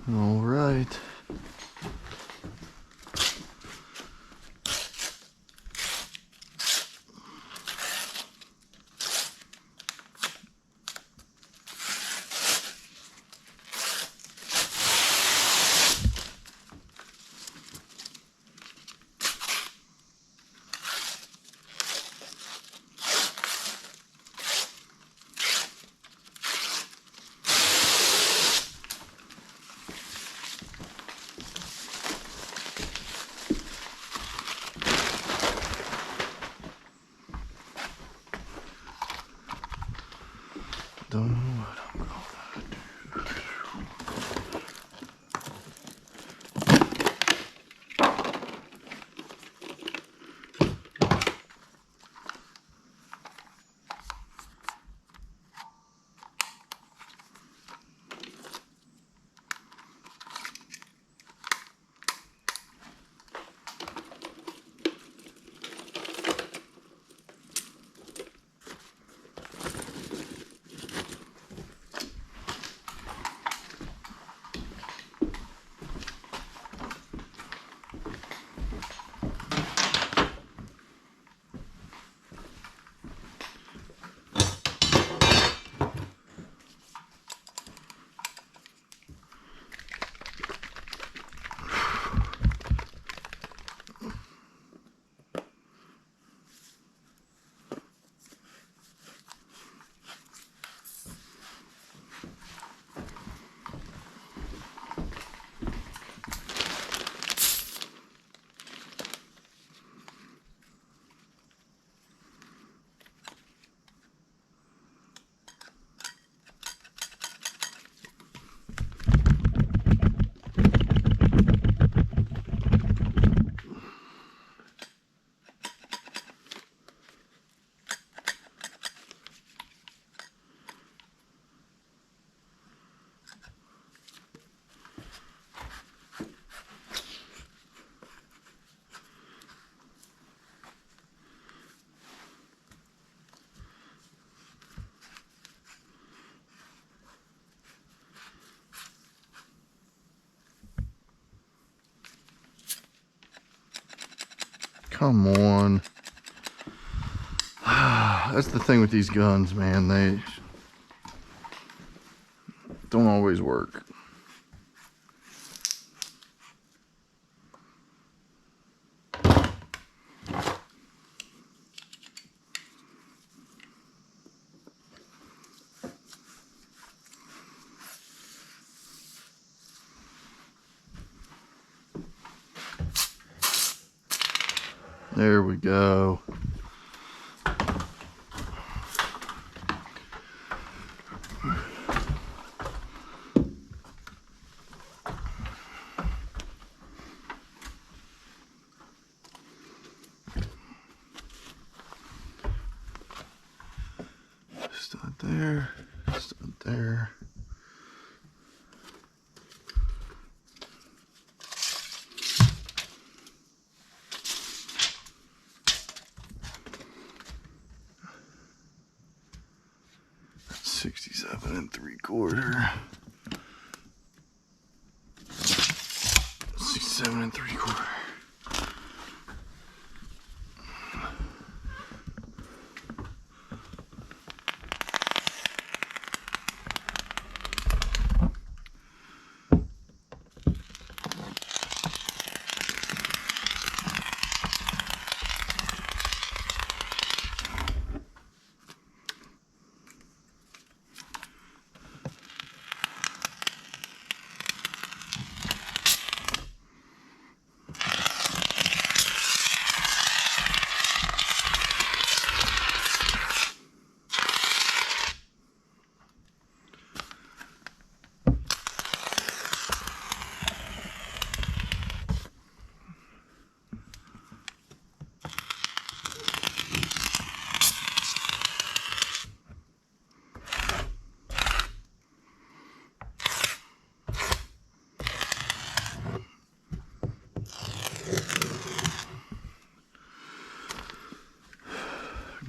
All right. Don't know what I'm gonna Come on. That's the thing with these guns, man. They don't always work. There we go. Stud there, stud there. That's 67 3/4. 67 3/4.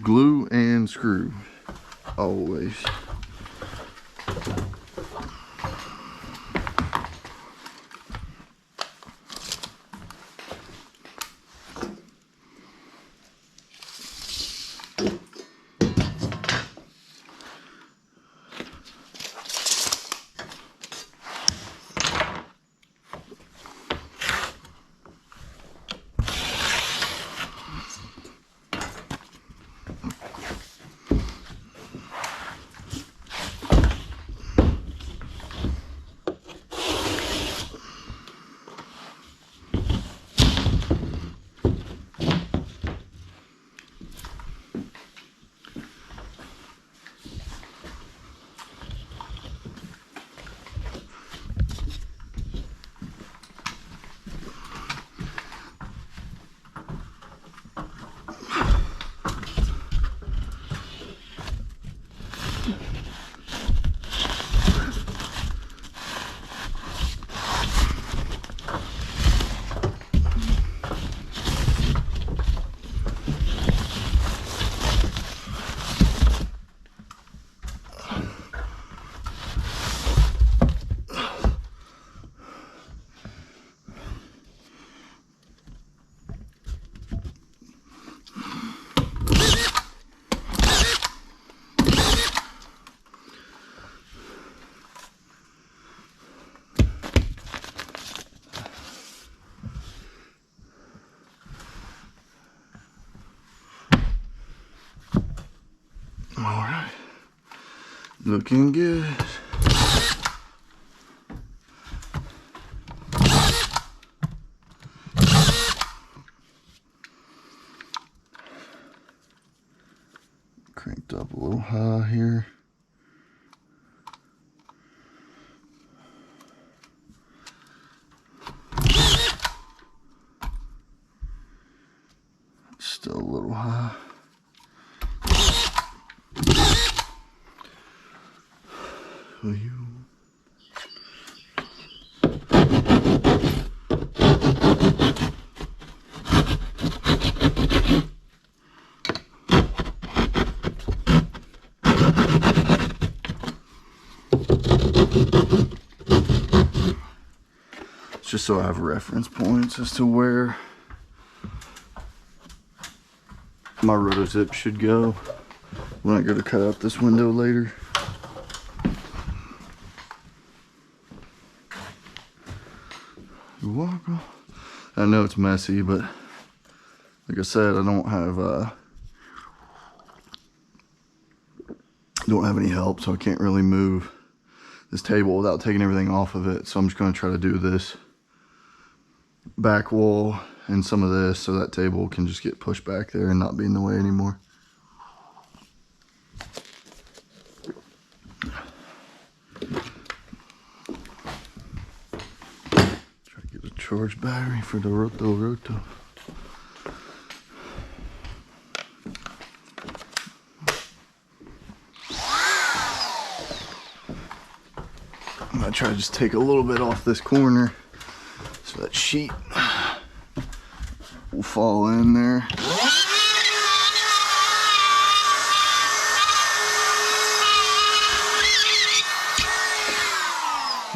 Glue and screw, always. Looking good. Cranked up a little high here. Still a little high. Will you? Just so I have reference points as to where my rototip should go when I go to cut out this window later. You're welcome. I know it's messy, but like I said, I don't have any help, so I can't really move this table without taking everything off of it. So I'm just going to try to do this back wall and some of this so that table can just get pushed back there and not be in the way anymore. Try to get a charged battery for the Roto. I'm gonna try to just take a little bit off this corner so that sheet will fall in there.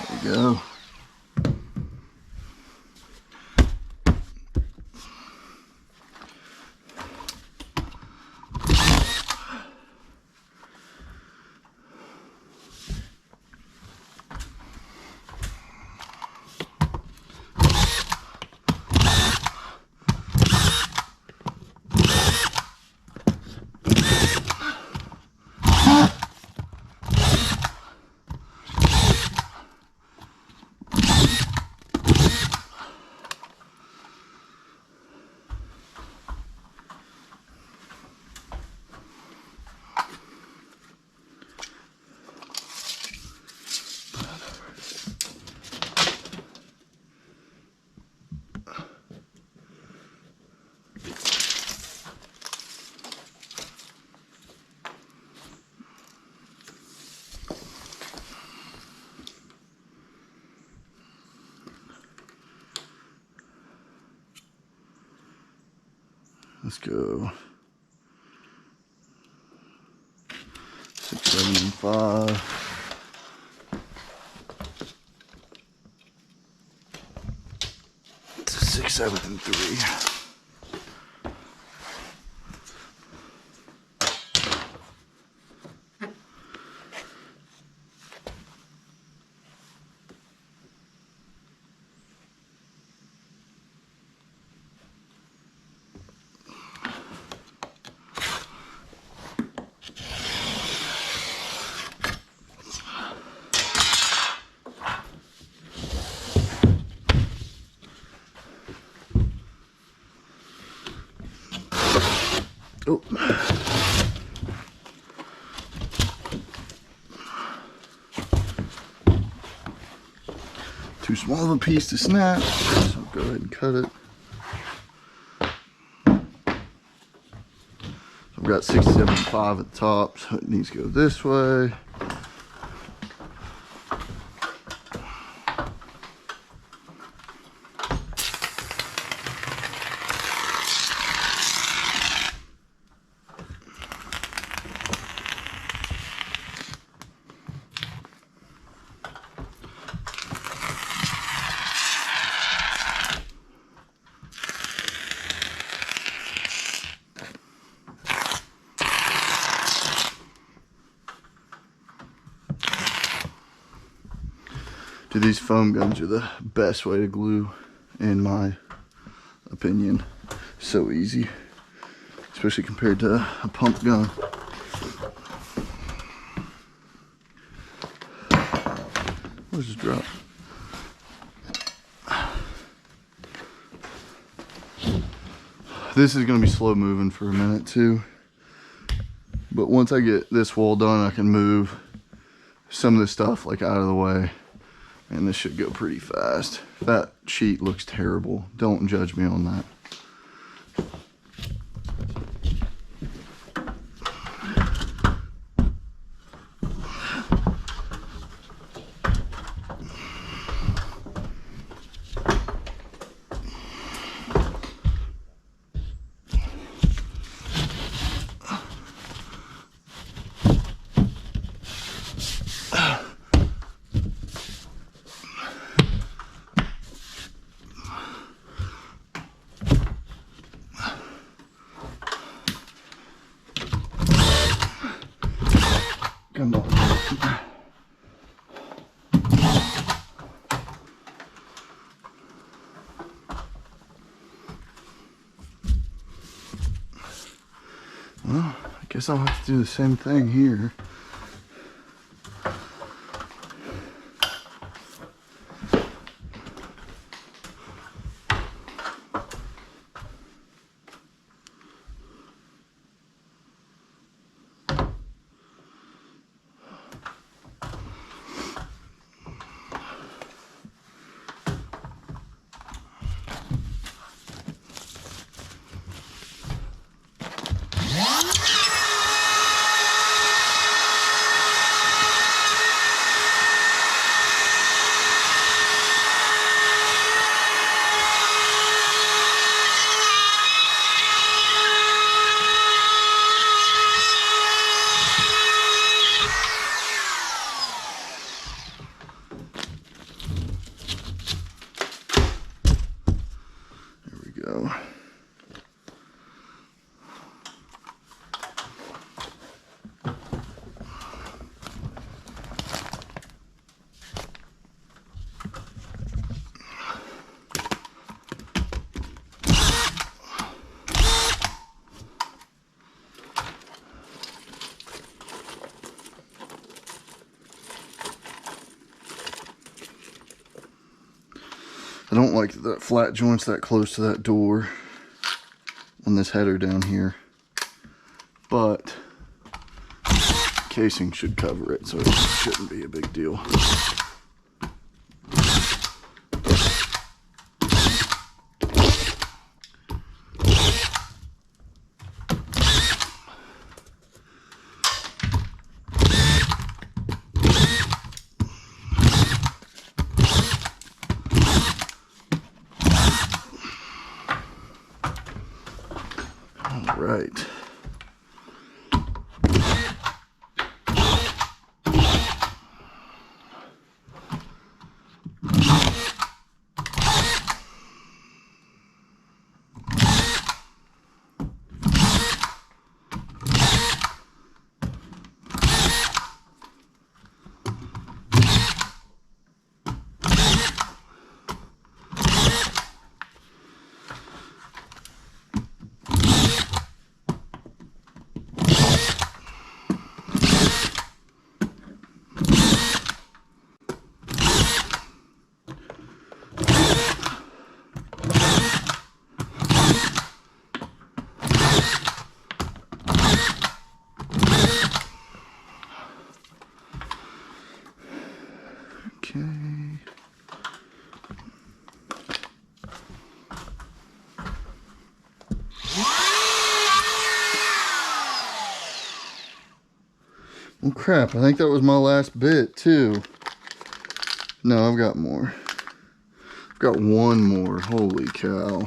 There we go. Let's go 6, 7, and 5. To 6, 7, and 3. Oh. Too small of a piece to snap, so go ahead and cut it. I've got 675 at the top, so it needs to go this way. Dude, these foam guns are the best way to glue, in my opinion. So easy, especially compared to a pump gun. Let's just drop. This is going to be slow moving for a minute too. But once I get this wall done, I can move some of this stuff like out of the way. And this should go pretty fast. That sheet looks terrible. Don't judge me on that. Come on. Well, I guess I'll have to do the same thing here. Go. I don't like that flat joints that close to that door on this header down here, but casing should cover it, so it shouldn't be a big deal. Right. Okay. Well, crap, I think that was my last bit, too. No, I've got more. I've got one more. Holy cow.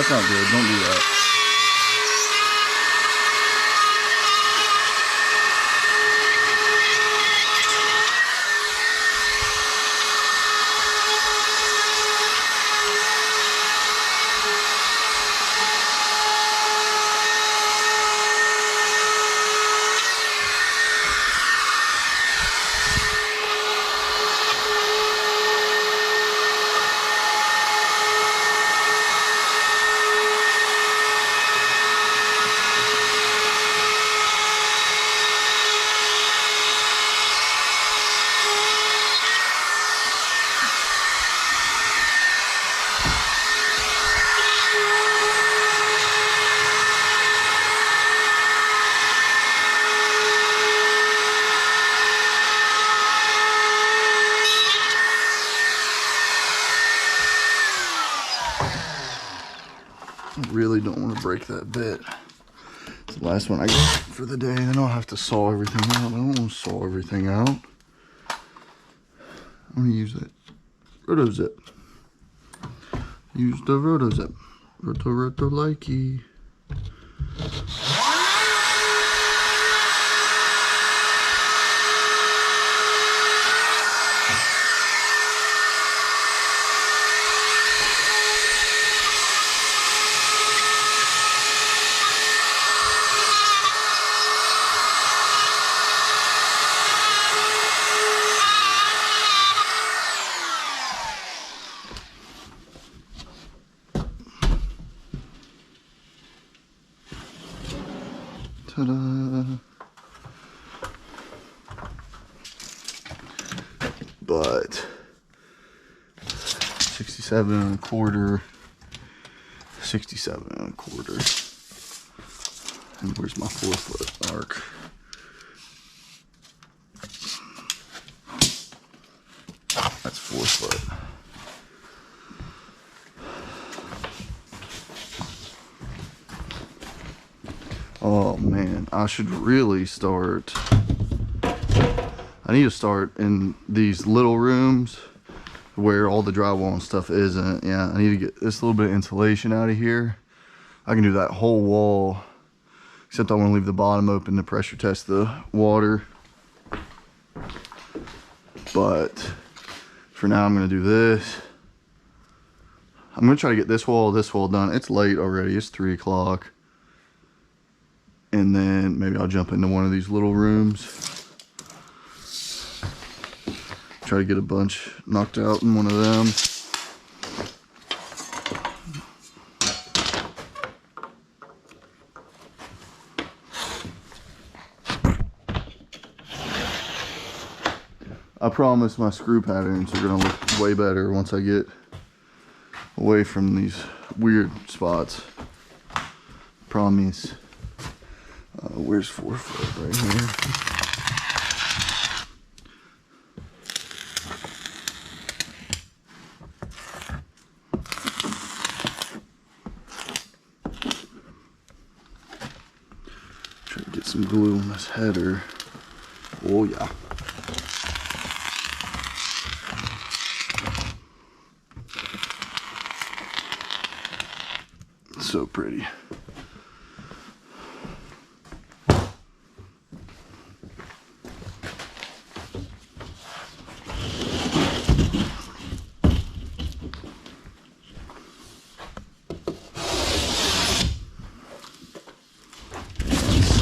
that's not good. Don't do that. Really don't want to break that bit. It's the last one I got for the day. Then I'll have to saw everything out. I don't want to saw everything out. I'm going to use that RotoZip. Use the RotoZip. Roto likey. Ta-da! But 67.25, 67.25. And where's my 4-foot arc? That's 4 foot. Oh man, I should really start. I need to start in these little rooms where all the drywall and stuff isn't. Yeah, I need to get this little bit of insulation out of here. I can do that whole wall, except I want to leave the bottom open to pressure test the water. But for now, I'm going to do this. I'm going to try to get this wall done. It's late already. It's 3 o'clock. And then maybe I'll jump into one of these little rooms. Try to get a bunch knocked out in one of them. I promise my screw patterns are gonna look way better once I get away from these weird spots. Promise. Where's 4 foot? Right here. Try to get some glue on this header. Oh yeah. So pretty.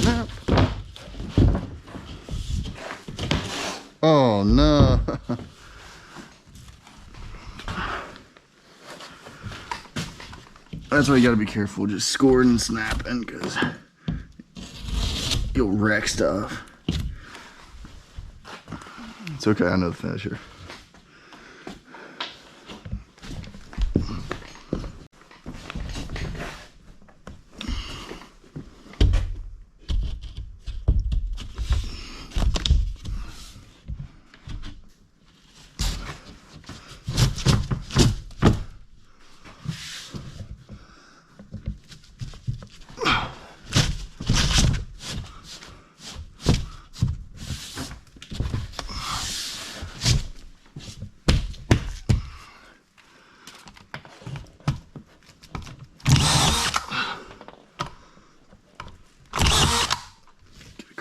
Snap. Oh no. That's why you gotta be careful, just scoring and snapping, because you'll wreck stuff. It's okay, I know the finisher.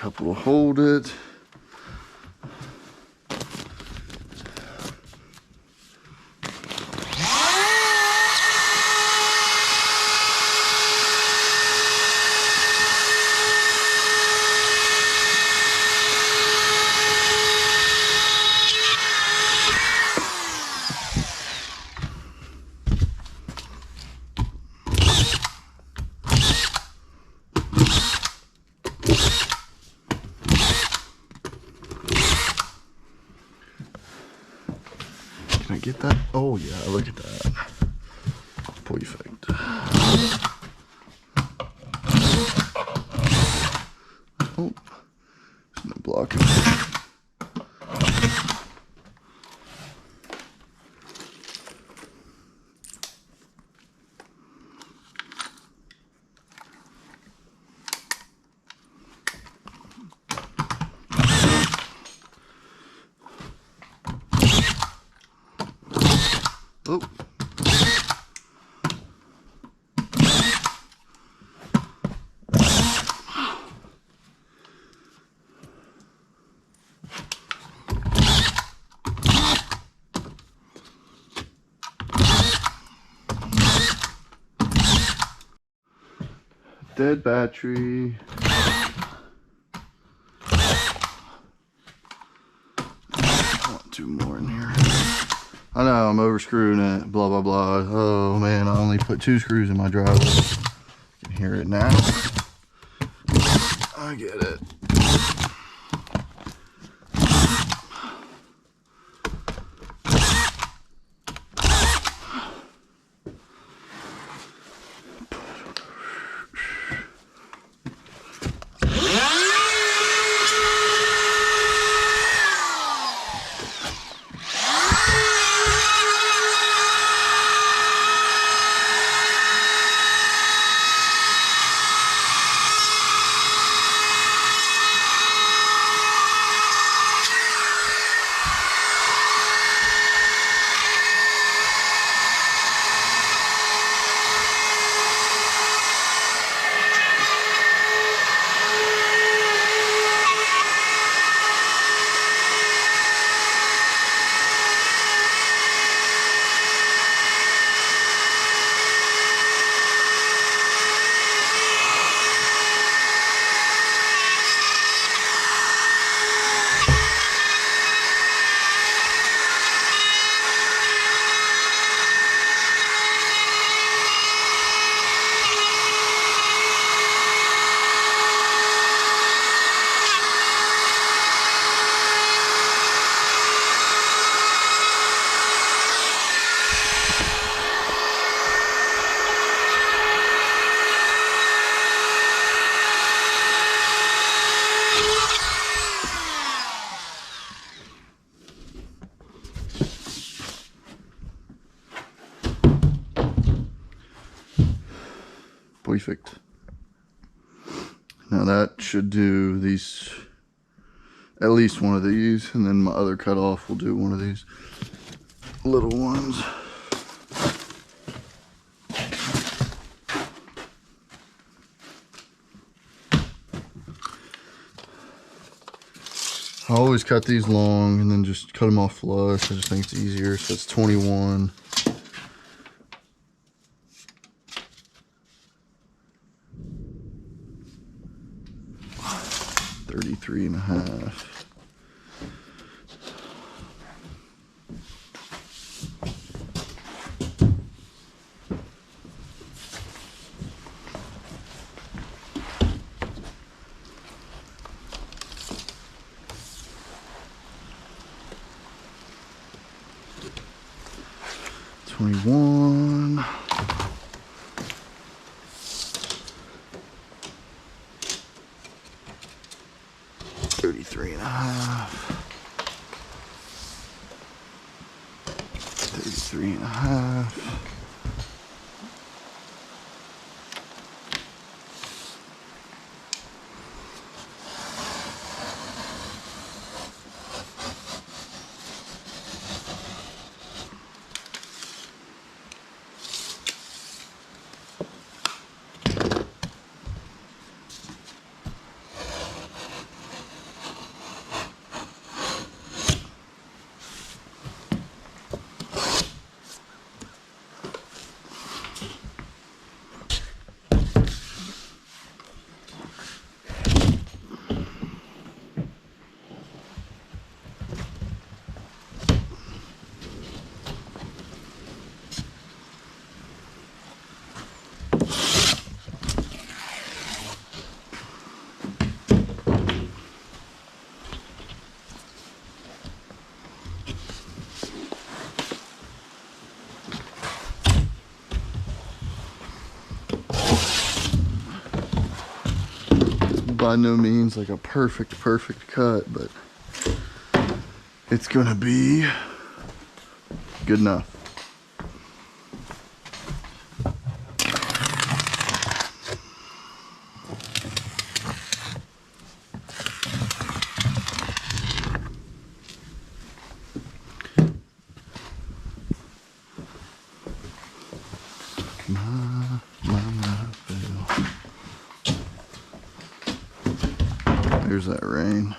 couple to hold it. Can I get that? Oh yeah, look at that. Perfect. Oh, there's no blocking. Oh. Dead battery. Two more in here. I know I'm over screwing it, blah blah blah. Oh man, I only put 2 screws in my driveway. You can hear it now. I get it. Perfect. Now that should do these, at least one of these, and then my other cutoff will do one of these little ones. I always cut these long and then just cut them off flush. I just think it's easier. So it's 21. 33.5. Thirty-three and a half. 33 and a half. by no means like a perfect cut, but it's gonna be good enough. There's that rain.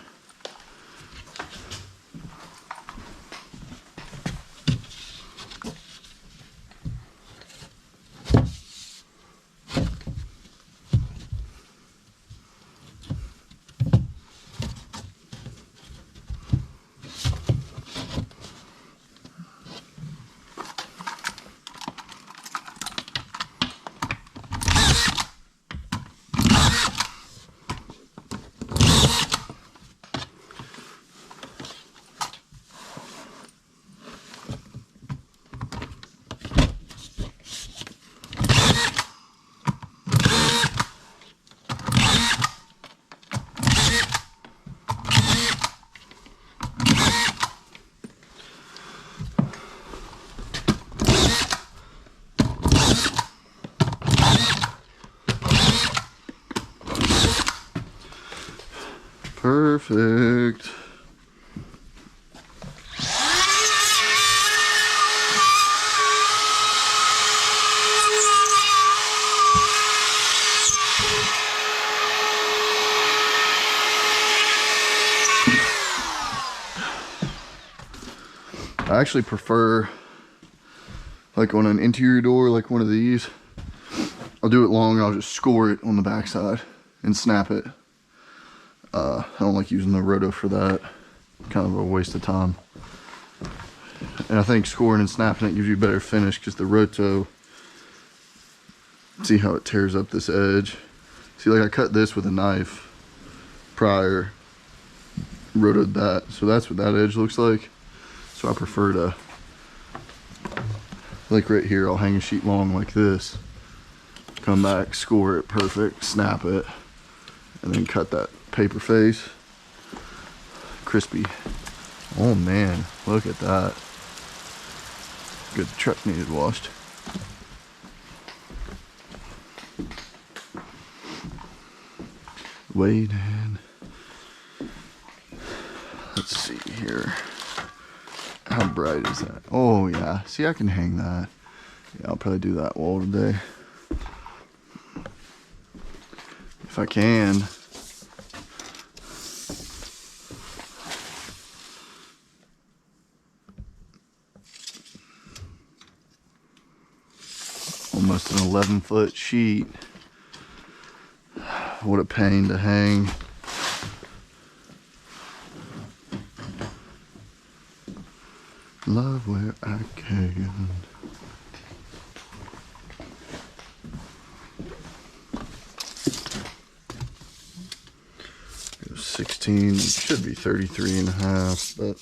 Perfect. I actually prefer, like on an interior door, like one of these, I'll do it long and I'll just score it on the backside and snap it. I don't like using the roto for that. Kind of a waste of time. And I think scoring and snapping it gives you a better finish because the roto, see how it tears up this edge? See, like I cut this with a knife prior, rotoed that. So that's what that edge looks like. So I prefer to, like right here, I'll hang a sheet long like this, come back, score it perfect, snap it, and then cut that paper face. Crispy. Oh man, look at that. Good, the truck needed washed. Wade in. Let's see here. How bright is that? Oh yeah, see, I can hang that. Yeah, I'll probably do that wall today. If I can. Almost an 11-foot sheet. What a pain to hang. Love where I can. 16, should be 33 and a half, but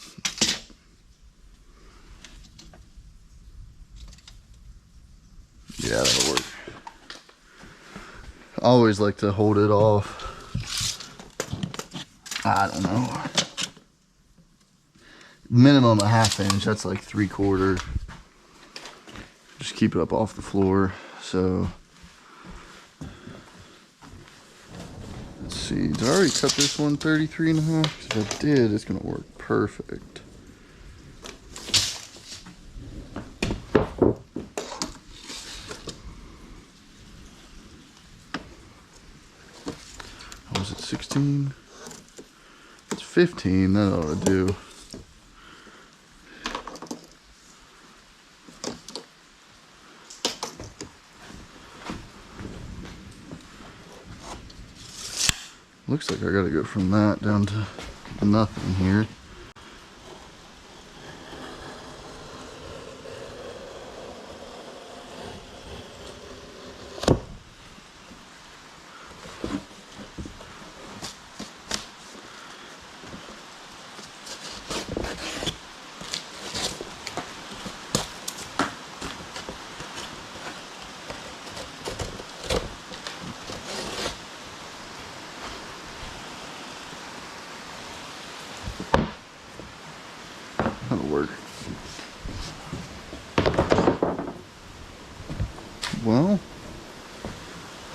yeah, that'll work. I always like to hold it off. I don't know. Minimum a ½ inch, that's like 3/4. Just keep it up off the floor. So let's see, did I already cut this one 33 and a half? If I did, it's gonna work perfect. How was it, 16? It's 15, that ought to do. Looks like I gotta go from that down to nothing here.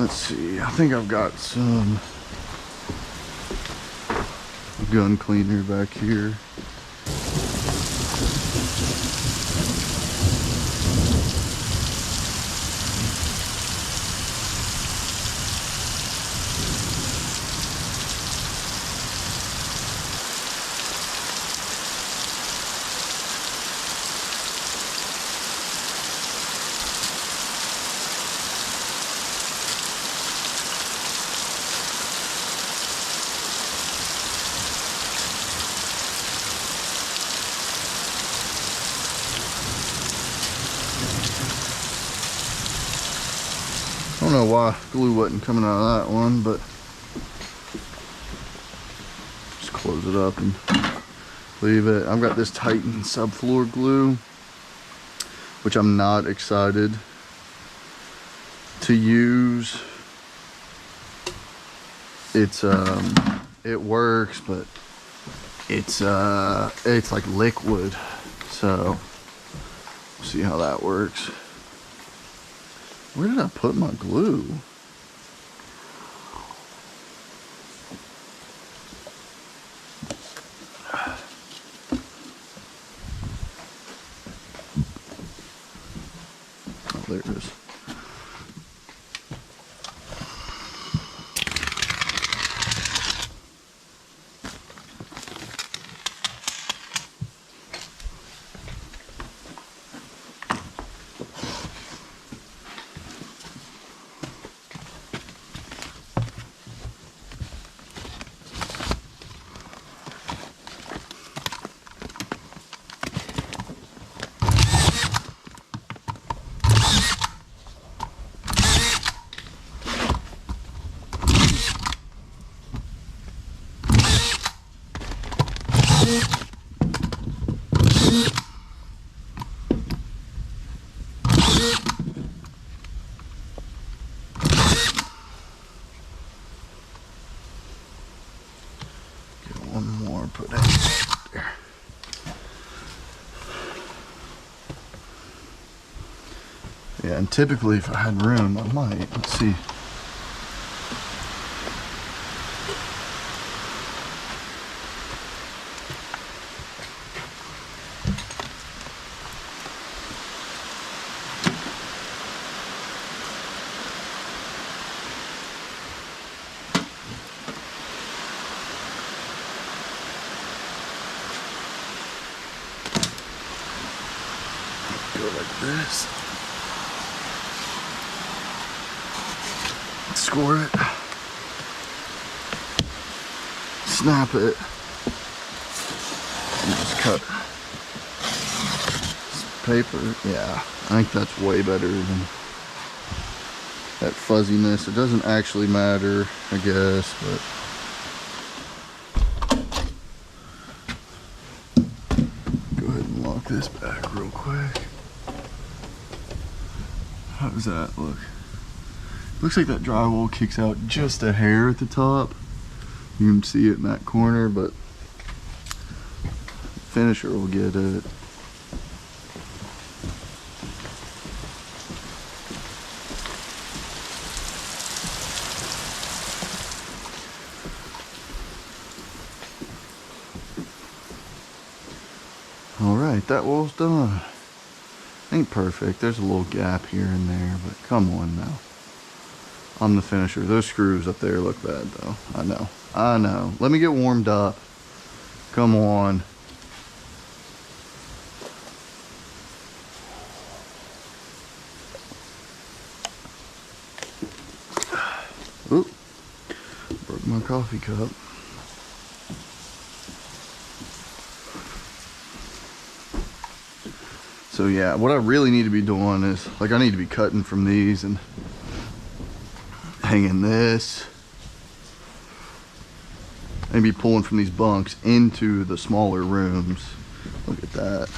Let's see, I think I've got some gun cleaner back here. I don't know why glue wasn't coming out of that one, but just close it up and leave it. I've got this Titan subfloor glue, which I'm not excited to use. It's it works, but it's like liquid, so we'll see how that works. Where did I put my glue? Oh, there it is. Get one more put in there. Yeah, and typically if I had room, I might. Let's see. Go like this. Score it. Snap it. And just cut this paper. Yeah, I think that's way better than that fuzziness. It doesn't actually matter, I guess, but go ahead and lock this back real quick. How does that look? Looks like that drywall kicks out just a hair at the top. You can see it in that corner, but finisher will get it. All right, that wall's done. Ain't perfect. There's a little gap here and there, but come on now. I'm the finisher. Those screws up there look bad though. I know. I know. Let me get warmed up. Come on. Oop. Broke my coffee cup. So yeah, what I really need to be doing is, like, I need to be cutting from these and hanging this. And be pulling from these bunks into the smaller rooms. Look at that.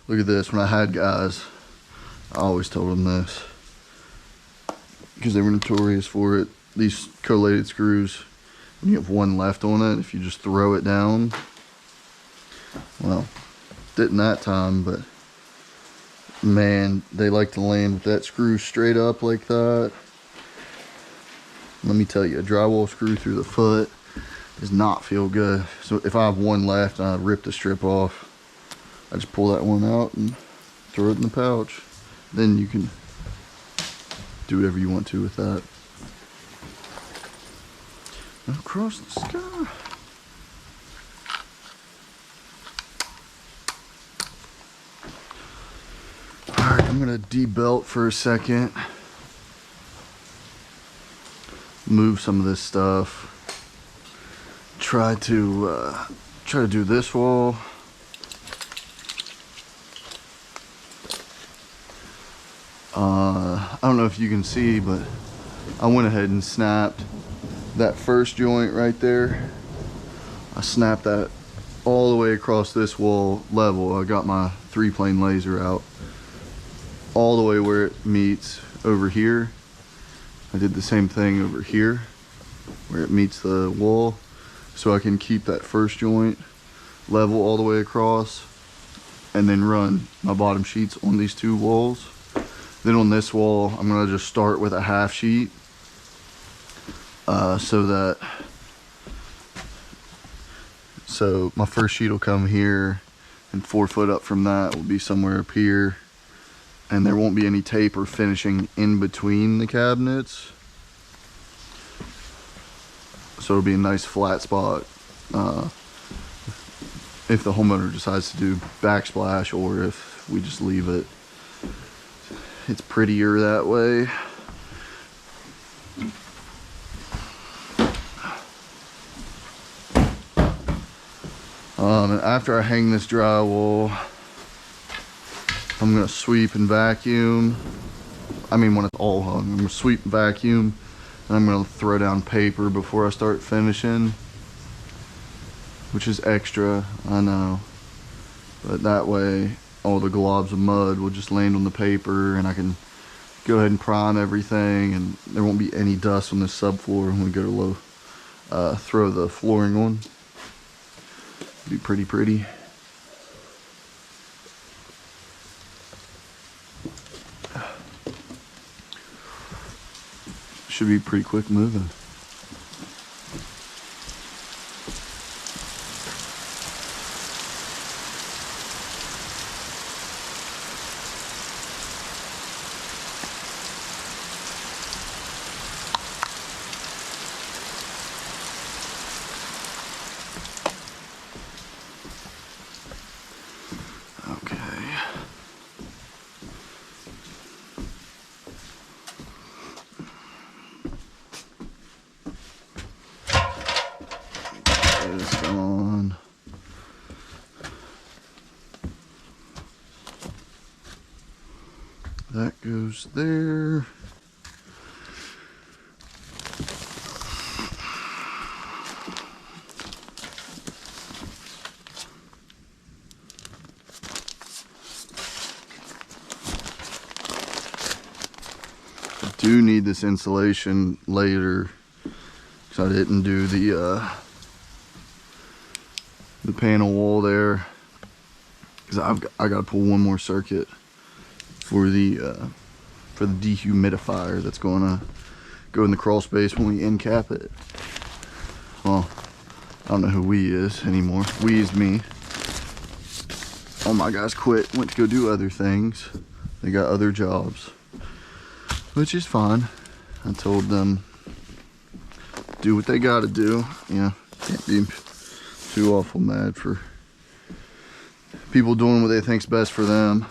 Look at this. When I had guys I always told them this because they were notorious for it. These collated screws, when you have one left on it, if you just throw it down, well, didn't that time, but man, they like to land with that screw straight up like that. Let me tell you, a drywall screw through the foot does not feel good. So if I have one left and I rip the strip off, I just pull that one out and throw it in the pouch. Then you can do whatever you want to with that. Across the sky. Alright, I'm gonna debelt for a second. Move some of this stuff. Try to do this wall. I don't know if you can see, but I went ahead and snapped that first joint right there. I snapped that all the way across this wall level. I got my 3-plane laser out all the way where it meets over here. I did the same thing over here where it meets the wall, so I can keep that first joint level all the way across and then run my bottom sheets on these 2 walls. Then on this wall, I'm gonna just start with a half sheet so my first sheet will come here, and 4 foot up from that will be somewhere up here, and there won't be any tape or finishing in between the cabinets. So it'll be a nice flat spot if the homeowner decides to do backsplash, or if we just leave it. It's prettier that way. And after I hang this drywall, I'm gonna sweep and vacuum. I mean, when it's all hung, I'm gonna sweep and vacuum, and I'm gonna throw down paper before I start finishing, which is extra, I know, but that way all the globs of mud will just land on the paper, and I can go ahead and prime everything, and there won't be any dust on this subfloor when we go to throw the flooring on. Be pretty. Should be pretty quick moving. On. That goes there. I do need this insulation later because I didn't do the panel wall there, because I got to pull one more circuit for the dehumidifier that's going to go in the crawl space when we end cap it. Well, I don't know who we is anymore. We is me. All my guys quit, went to go do other things. They got other jobs, which is fine. I told them do what they got to do. Yeah, can't be too awful mad for people doing what they think's best for them.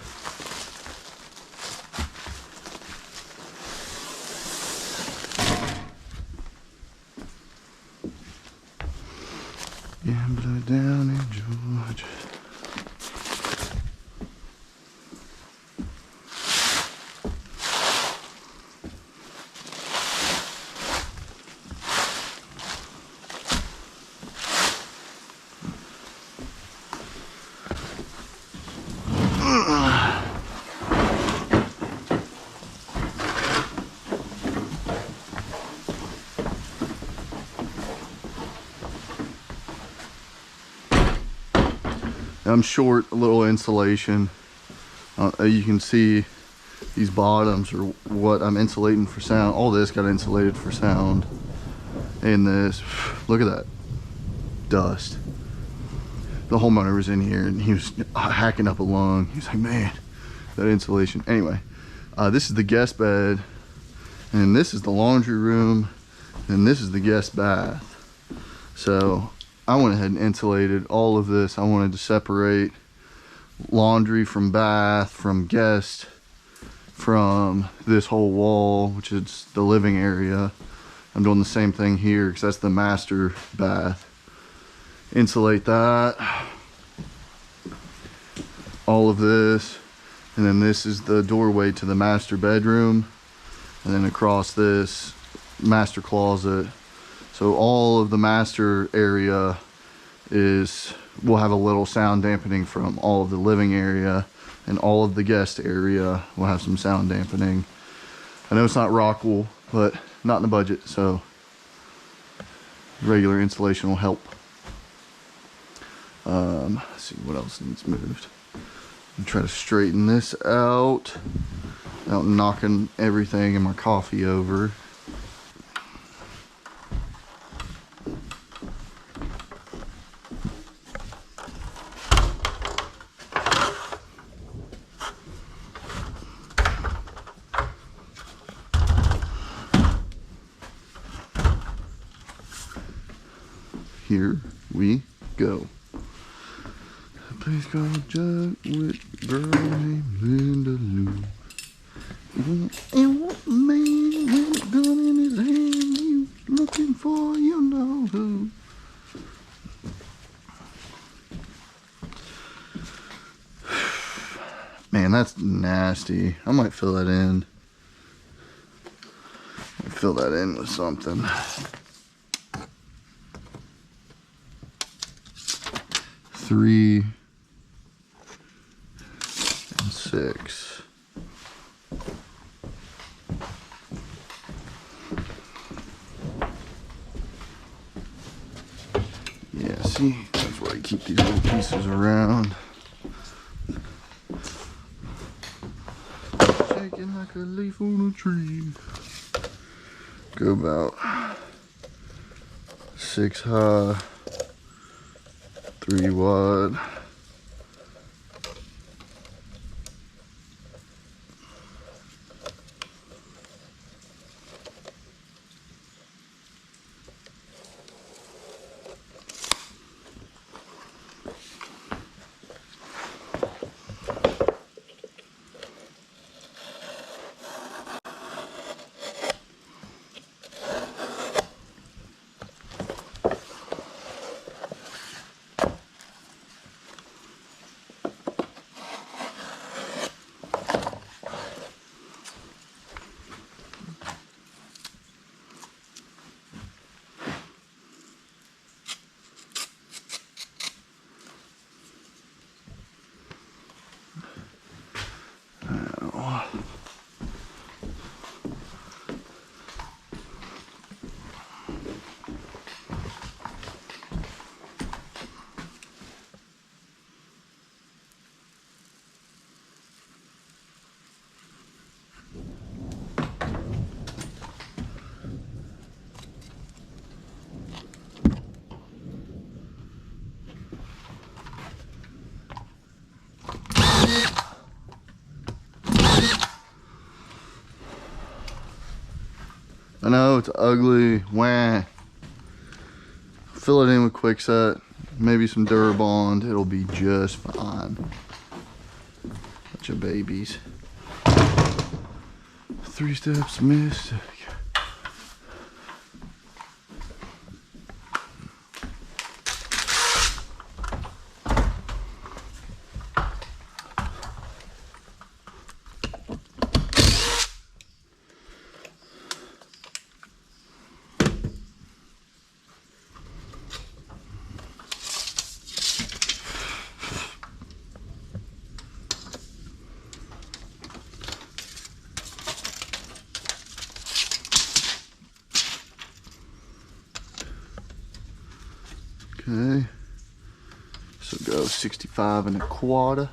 Gambler down in Georgia. I'm short a little insulation. You can see these bottoms are what I'm insulating for sound. All this got insulated for sound. And this, look at that dust. The homeowner was in here and he was hacking up a lung. He was like, man, that insulation. Anyway, this is the guest bed, and this is the laundry room, and this is the guest bath. So I went ahead and insulated all of this. I wanted to separate laundry from bath, from guest, from this whole wall, which is the living area. I'm doing the same thing here because that's the master bath. Insulate that, all of this, and then this is the doorway to the master bedroom, and then across this master closet. So all of the master area will have a little sound dampening from all of the living area, and all of the guest area will have some sound dampening. I know it's not rock wool, but not in the budget, so regular insulation will help. Let's see what else needs moved. I'm try to straighten this out without knocking everything in my coffee over. Here we go. A place called Jug with a girl named Linda Lou. And what man with a gun in his hand you looking for, you know who. Man, that's nasty. I might fill that in. Fill that in with something. 3 and 6. Yeah, see, that's why I keep these little pieces around. Shaking like a leaf on a tree. Go about 6 high. 3 wide. I know it's ugly. Wah. Fill it in with Kwikset, maybe some Durabond. It'll be just fine. Bunch of babies. 3 steps missed. Okay, So go 65 1/4.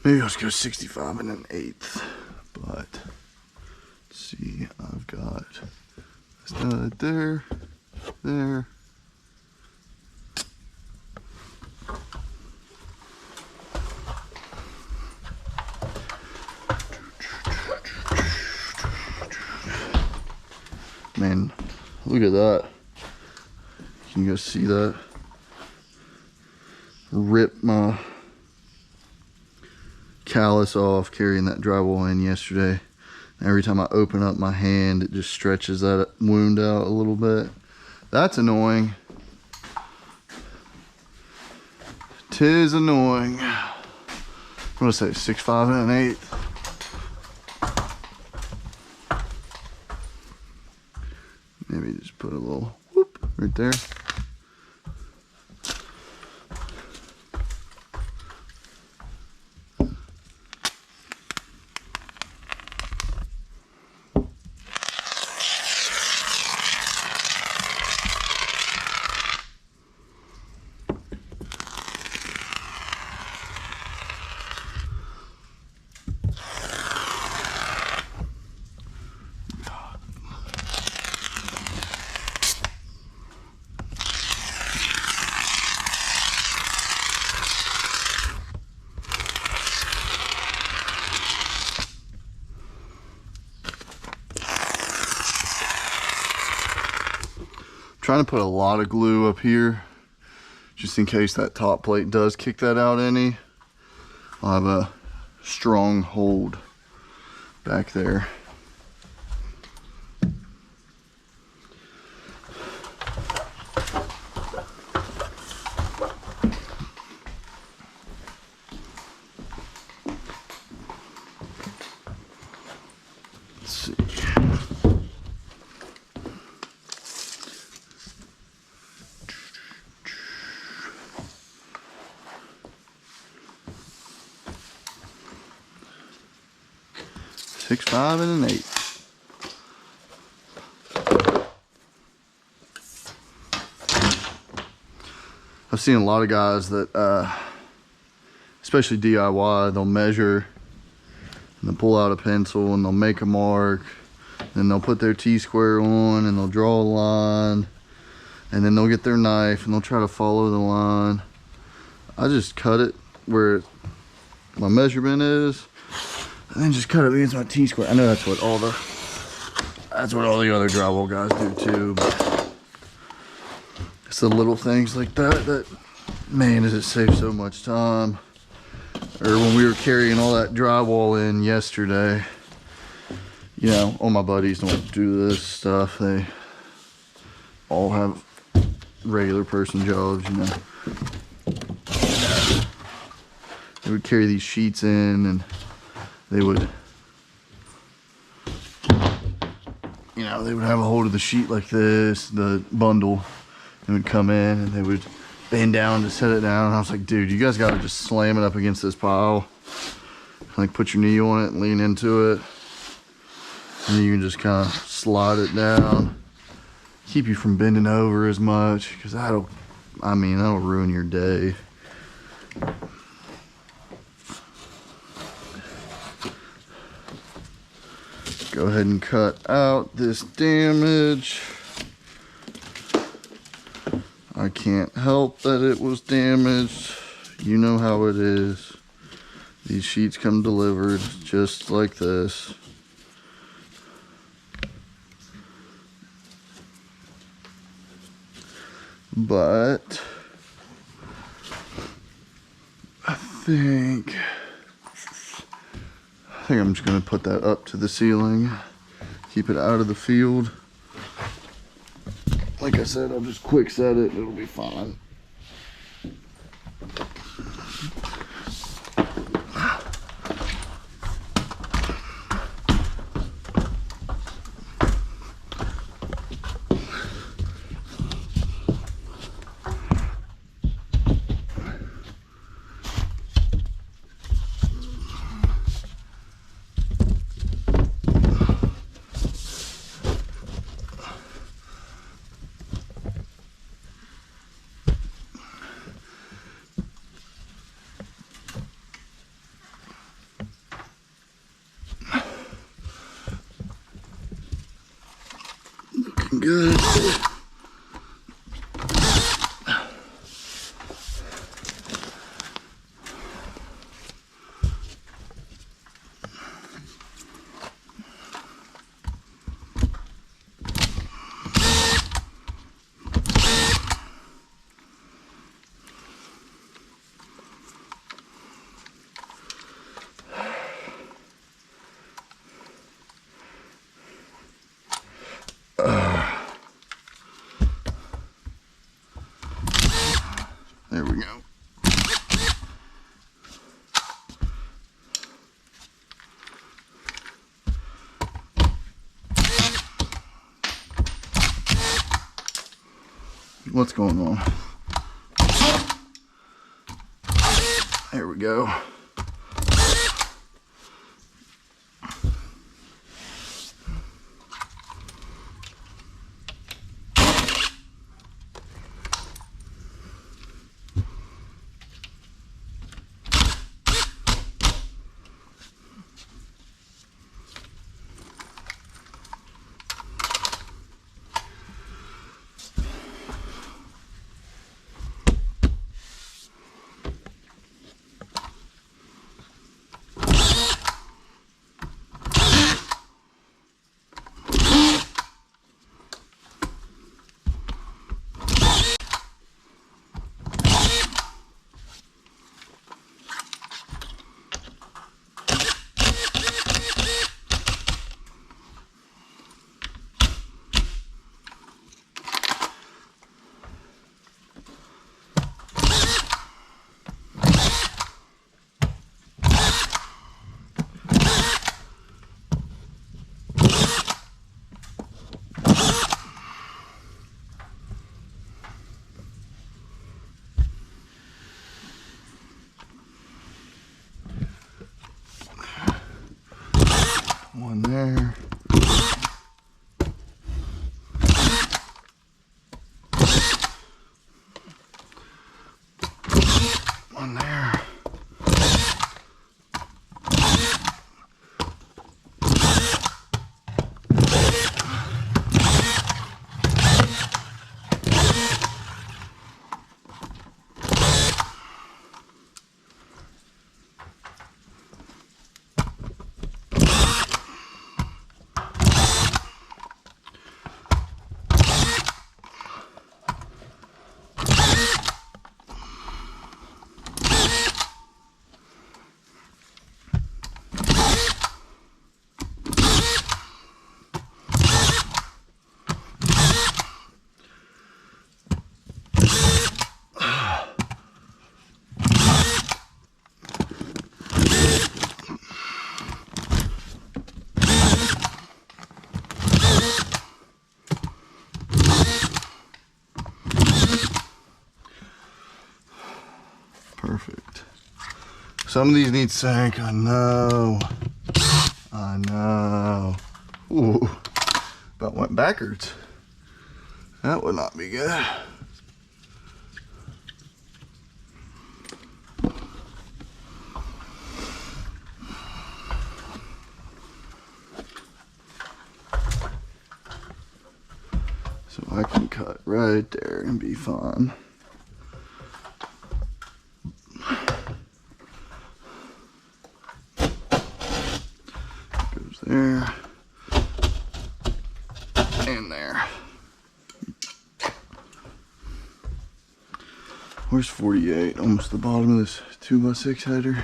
Maybe I'll just go 65 1/8. But let's see, I've got stud there, there. Man, look at that. Can you guys see that? Ripped my callus off carrying that drywall in yesterday. Every time I open up my hand, it just stretches that wound out a little bit. That's annoying. Tis annoying. I'm gonna say 65 1/8. Maybe just put a little whoop right there. Trying to put a lot of glue up here just in case that top plate does kick that out any. I'll have a strong hold back there. Let's see. Six, 5 1/8. I've seen a lot of guys that, especially DIY, they'll measure and they'll pull out a pencil and they'll make a mark, then they'll put their T-square on and they'll draw a line, and then they'll get their knife and they'll try to follow the line. I just cut it where my measurement is, and then just cut it against my T-square. I know that's what all the other drywall guys do too, but it's the little things like that, man, does it save so much time. Or when we were carrying all that drywall in yesterday, you know, all my buddies don't do this stuff. They all have regular person jobs, you know. They would carry these sheets in and they would, you know, they would have a hold of the sheet like this, the bundle, and would come in and they would bend down to set it down. And I was like, dude, you guys gotta just slam it up against this pile. Like put your knee on it and lean into it. And you can just kind of slide it down. Keep you from bending over as much, because that'll ruin your day. Go ahead and cut out this damage. I can't help that it was damaged. You know how it is. These sheets come delivered just like this. But I think I'm just gonna put that up to the ceiling, keep it out of the field. Like I said, I'll just quick set it, it'll be fine. looking good. There we go. What's going on? There we go. One there. One there. Perfect. Some of these need sank, I know. I know. Ooh, about went backwards. That would not be good. So I can cut right there and be fine. Goes there and there. Where's 48? Almost the bottom of this 2x6 header.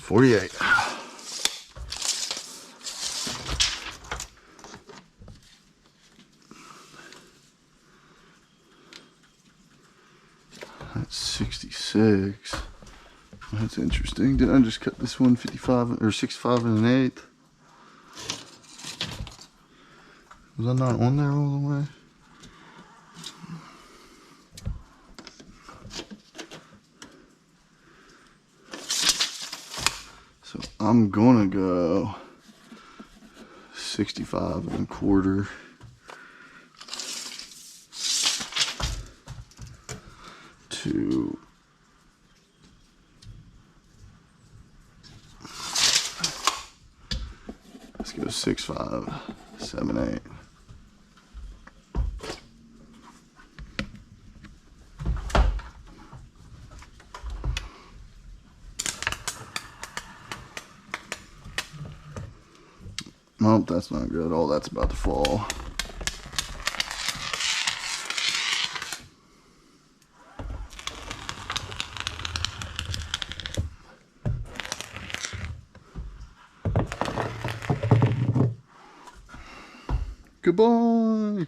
$48. That's 66. That's interesting. Did I just cut this one 55 or 65 and an eighth? Was I not on there all the way? So I'm gonna go 65 and a quarter. to let's go 6, 5, 7, 8. Nope, that's not good. Oh, that's about to fall. Goodbye.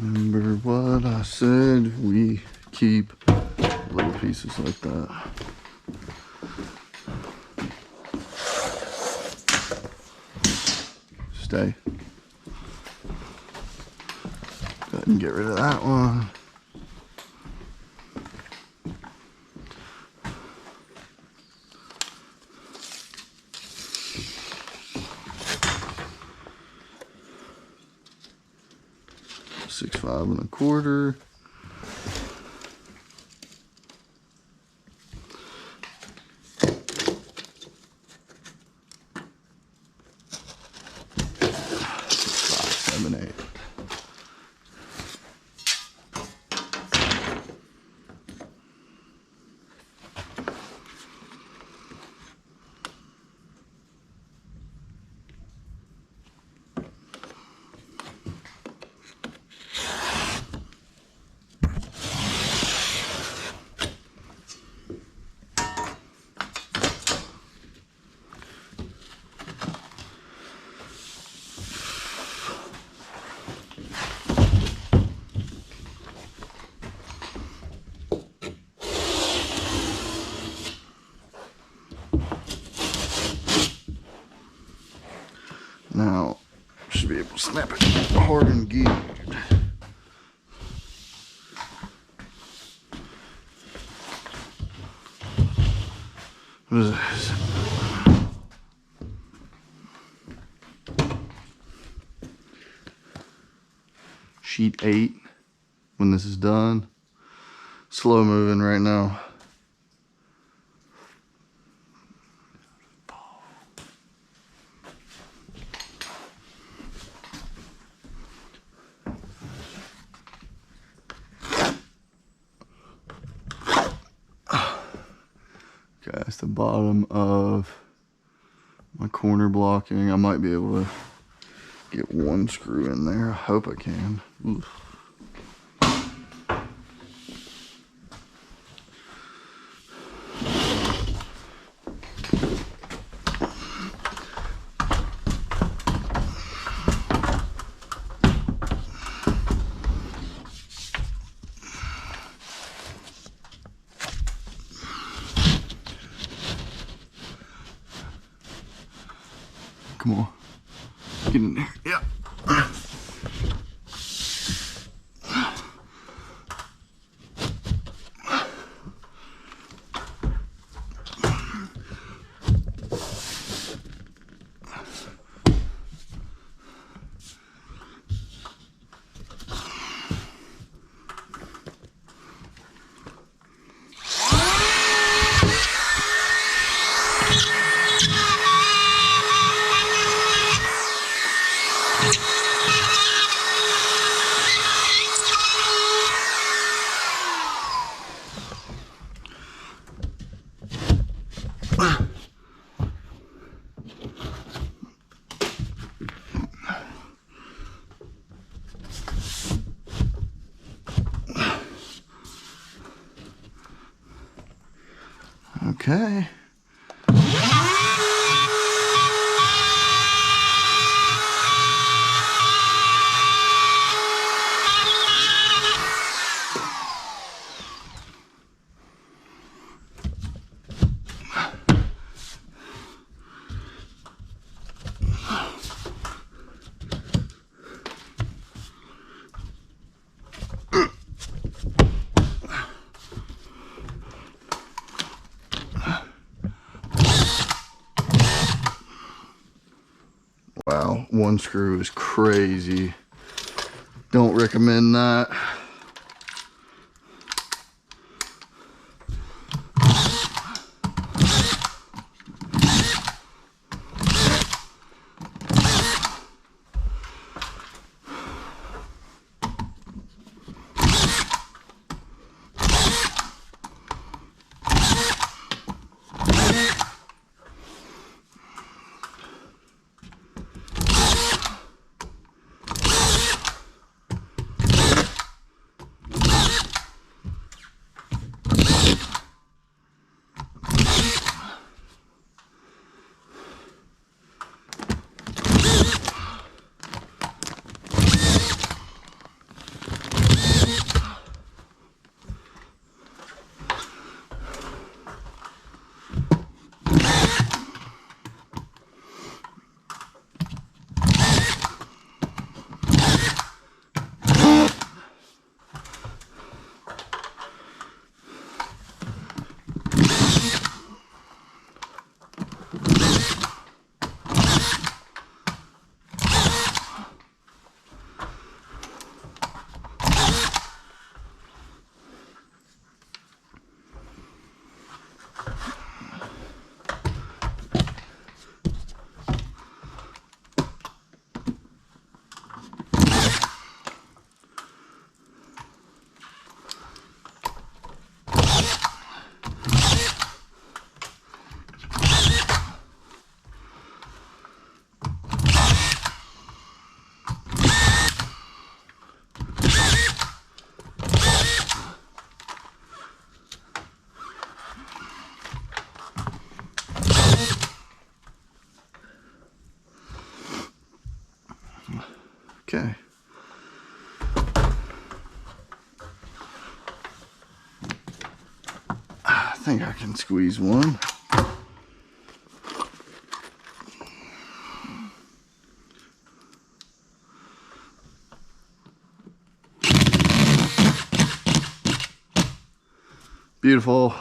Remember what I said, we keep little pieces like that. Stay. Go ahead and get rid of that one. Six, 5 1/4. Now, should be able to snap it hard and geared. What is this? Sheet 8 when this is done. Slow moving right now. Okay, that's the bottom of my corner blocking. I might be able to get one screw in there. I hope I can. Oof. Come on. Get in there. Yeah. Okay. one screw is crazy. Don't recommend that. Okay. I think I can squeeze one. Beautiful.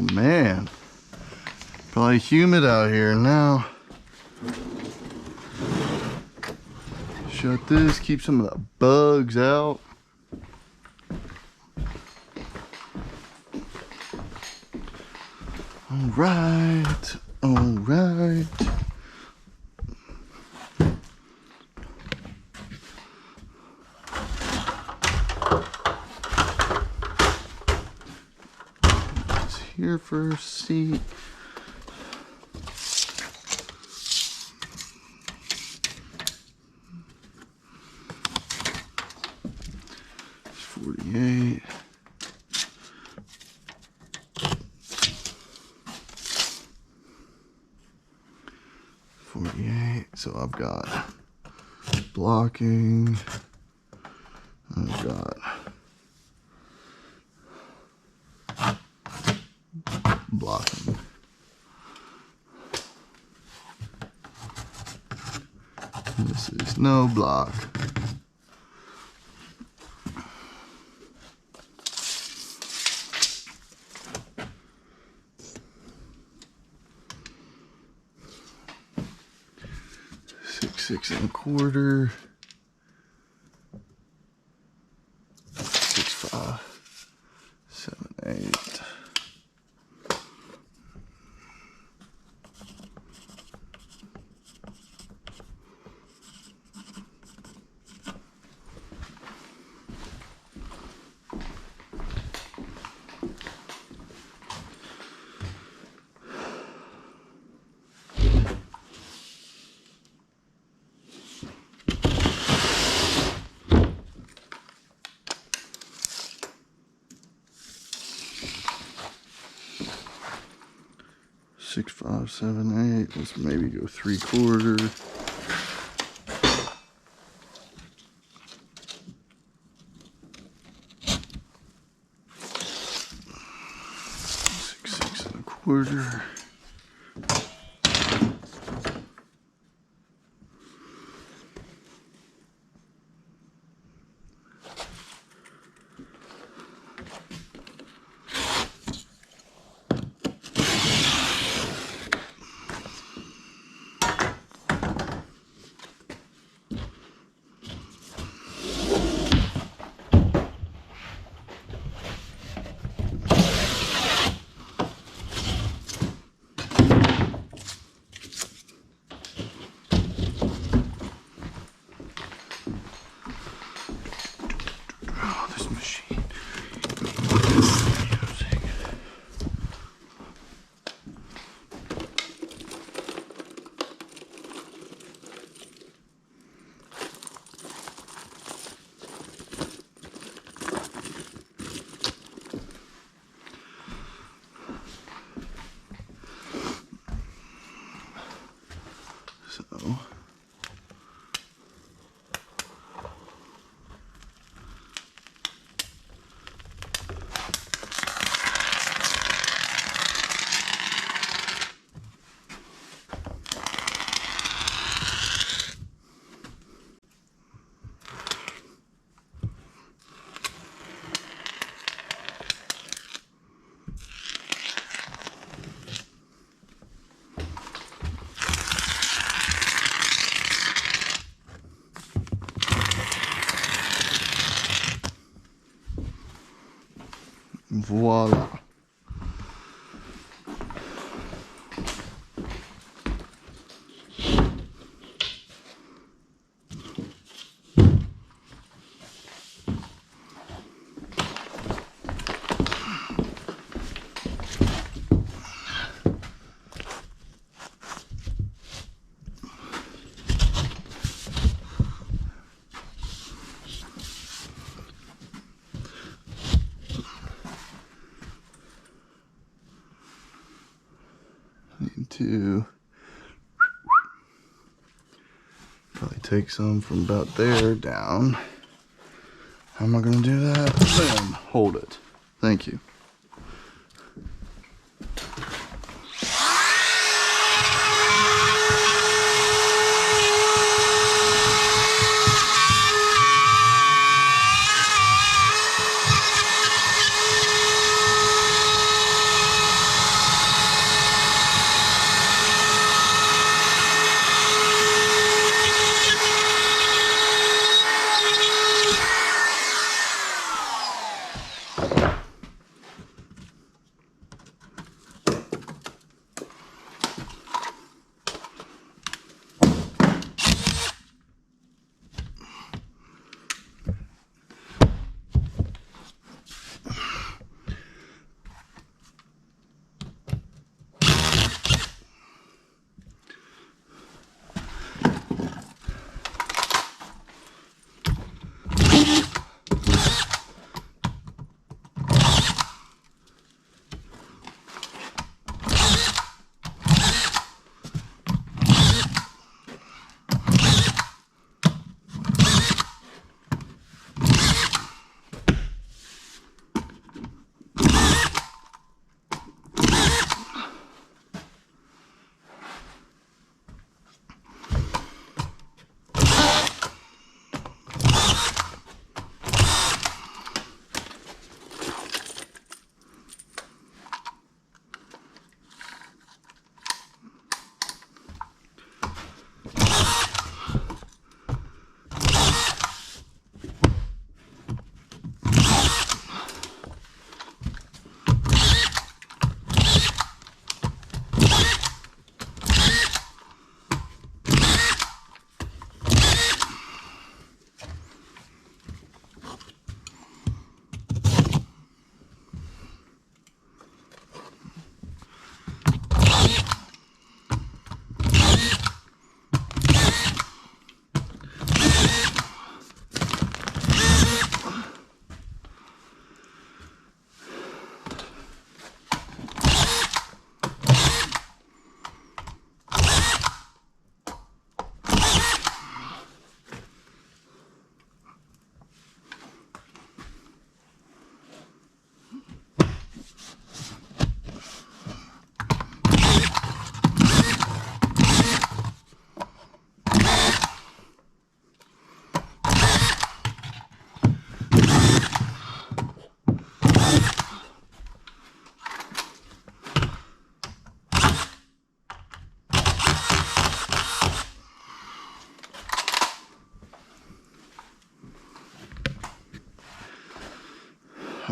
Oh man, probably humid out here now. Shut this, keep some of the bugs out. All right, all right. It's here for a seat. $48. So I've got blocking. I've got blocking. This is no block. Six and a quarter. 6, 5, 7, 8. Six, 5, 7, 8. Let's maybe go 3/4. 6 and a quarter. This machine. So voila. Need to probably take some from about there down. How am I going to do that? Boom. Hold it. Thank you.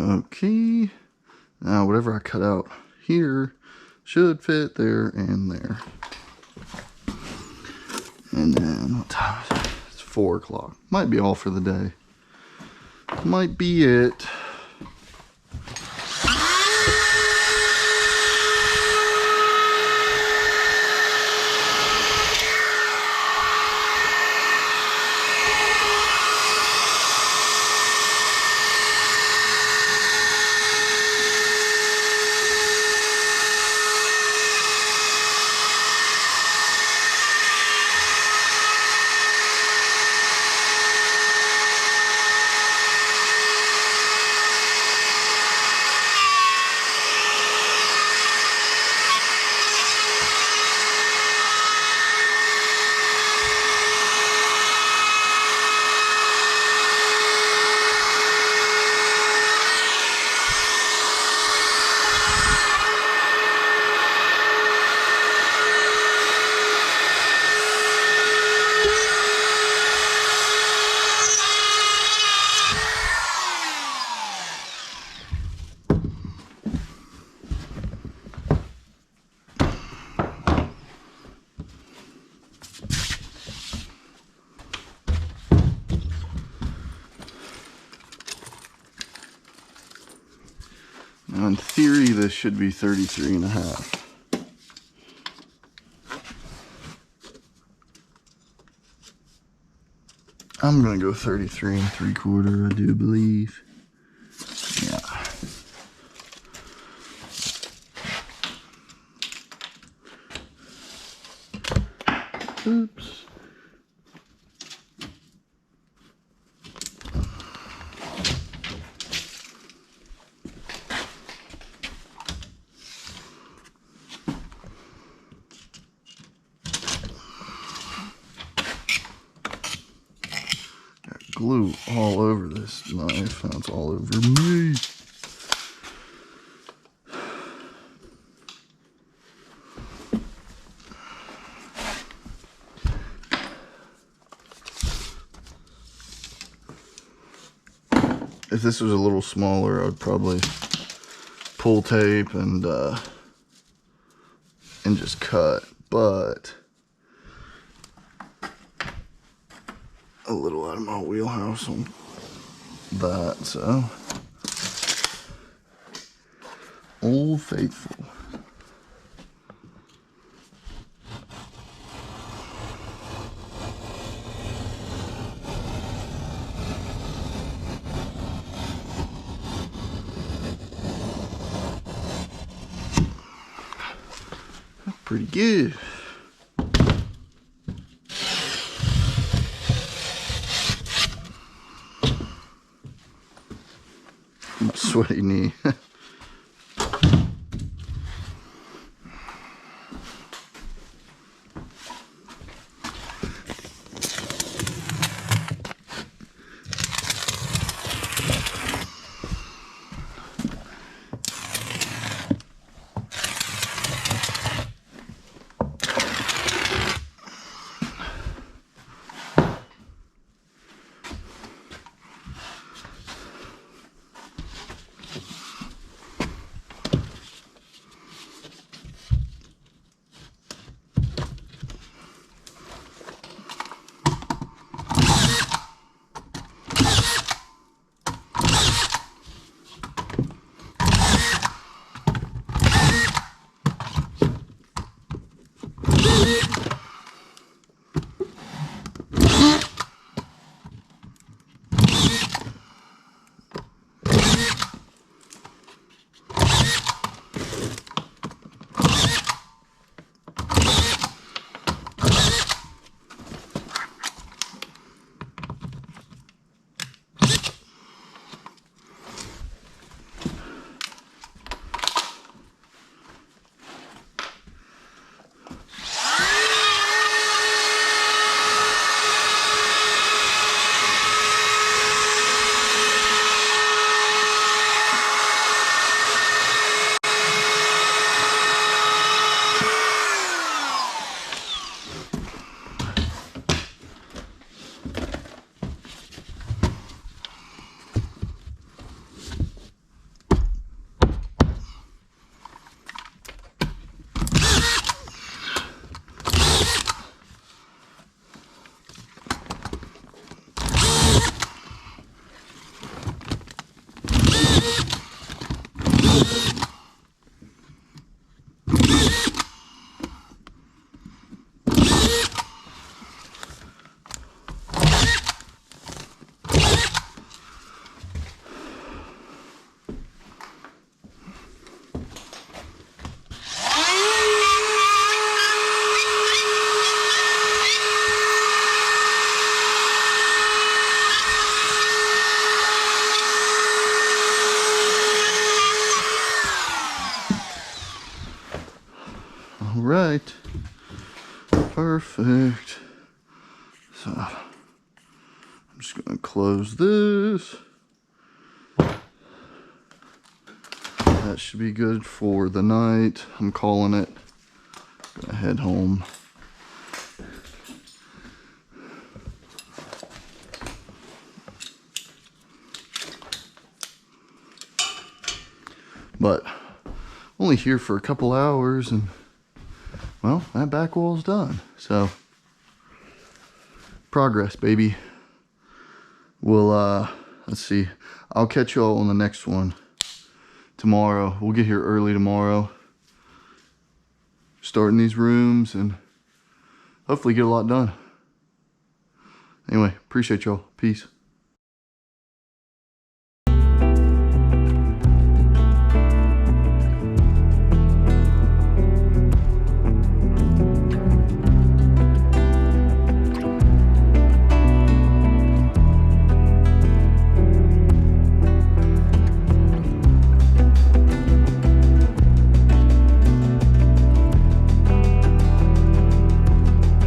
Okay. Now whatever I cut out here should fit there and there. And then what time is it? It's 4 o'clock. Might be all for the day. Might be it. Now in theory, this should be 33 and a half. I'm gonna go 33 3/4, I do believe. Yeah. Oops. Glue all over this knife. That's all over me. If this was a little smaller, I would probably pull tape and just cut, but a little out of my wheelhouse on that, so Old Faithful. Pretty good. My sweaty knee. Perfect. So I'm just gonna close this. That should be good for the night. I'm calling it. Gonna head home. But only here for a couple hours, and well, that back wall's done. So progress, baby. We'll let's see. I'll catch y'all on the next one tomorrow. We'll get here early tomorrow. Starting these rooms and hopefully get a lot done. Anyway, appreciate y'all. Peace.